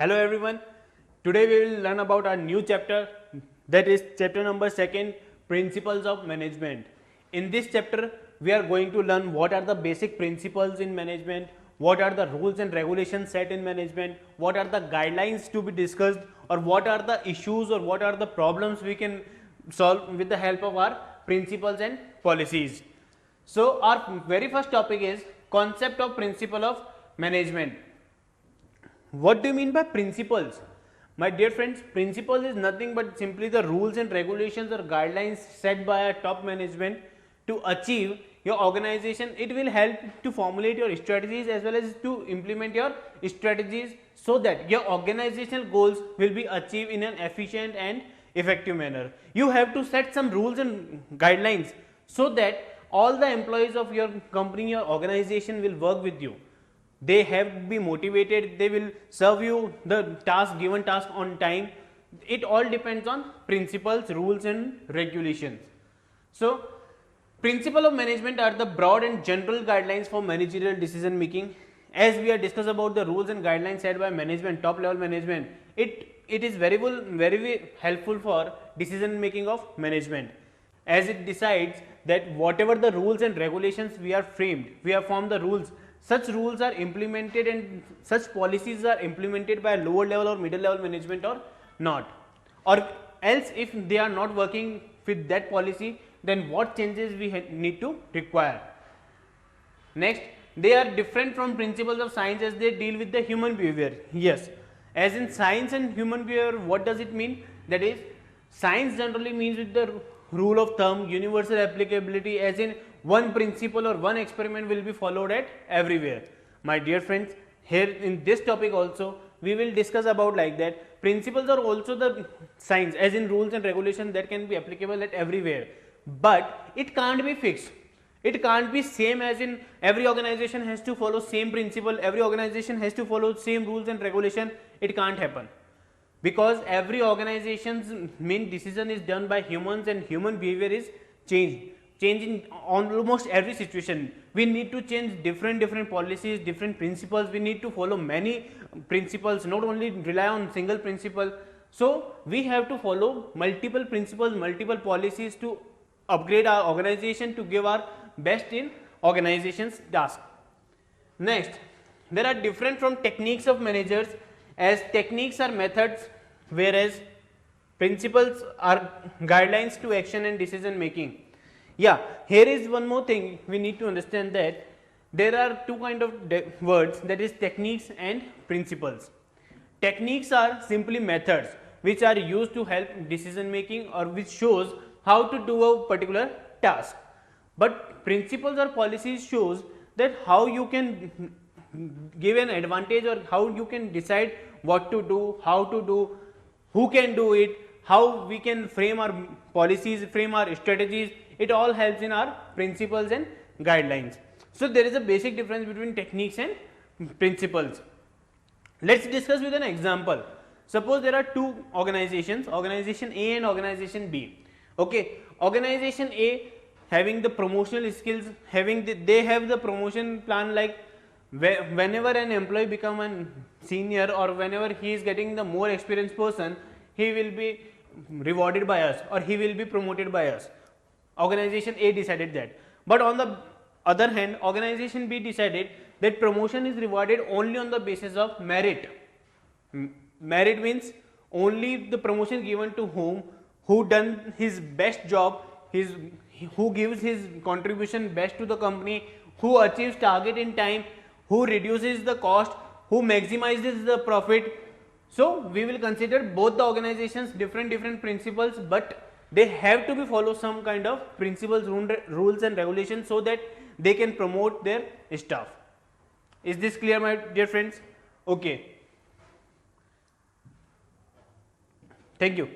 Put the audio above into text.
Hello everyone. Today we will learn about our new chapter, that is chapter number 2, Principles of Management. In this chapter we are going to learn what are the basic principles in management, what are the rules and regulations set in management, what are the guidelines to be discussed, or what are the issues or what are the problems we can solve with the help of our principles and policies. So our very first topic is concept of principle of management. What do you mean by principles? My dear friends, principles is nothing but simply the rules and regulations or guidelines set by a top management to achieve your organization. It will help to formulate your strategies as well as to implement your strategies so that your organizational goals will be achieved in an efficient and effective manner. You have to set some rules and guidelines so that all the employees of your company or organization will work with you. They have to be motivated, they will serve you the given task on time. It all depends on principles, rules and regulations. So principle of management are the broad and general guidelines for managerial decision making. As we are discussed about the rules and guidelines set by management, top level management, it is very helpful for decision making of management, as it decides that whatever the rules and regulations we have formed the rules, such rules are implemented and such policies are implemented by lower level or middle level management or not, or else if they are not working with that policy, then what changes we need to require. Next, they are different from principles of science as they deal with the human behavior. Yes, as in science and human behavior, what does it mean? That is, science generally means with the rule of thumb, universal applicability, as in one principle or one experiment will be followed at everywhere. My dear friends, here in this topic also we will discuss about like that principles are also the science, as in rules and regulations that can be applicable at everywhere, but it can't be fixed. It can't be same as in every organization has to follow same principle, every organization has to follow same rules and regulation. It can't happen, because every organization's main decision is done by humans and human behavior is changed in almost every situation. We need to change different policies, different principles. We need to follow many principles, not only rely on single principle. So we have to follow multiple principles, multiple policies to upgrade our organization, to give our best in organization's task. Next, there are different from techniques of managers, as techniques are methods, whereas principles are guidelines to action and decision making. Yeah, here is one more thing we need to understand, that there are two kind of words, that is techniques and principles. Techniques are simply methods which are used to help decision making or which shows how to do a particular task, but principles or policies shows that how you can give an advantage or how you can decide what to do, how to do, who can do it, how we can frame our policies, frame our strategies. It all helps in our principles and guidelines. So there is a basic difference between techniques and principles. Let's discuss with an example. Suppose there are two organizations, organization A and organization B. Okay, organization A having the promotional skills, they have the promotion plan, like whenever an employee become a senior or whenever he is getting the more experienced person, he will be rewarded by us or he will be promoted by us. Organization A decided that. But on the other hand, organization B decided that promotion is rewarded only on the basis of merit. Merit means only the promotion given to who done his best job, who gives his contribution best to the company, who achieves target in time, who reduces the cost, who maximizes the profit. So we will consider both the organizations different principles, but they have to be follow some kind of principles, rules and regulations so that they can promote their staff. Is this clear, my dear friends? Okay. Thank you.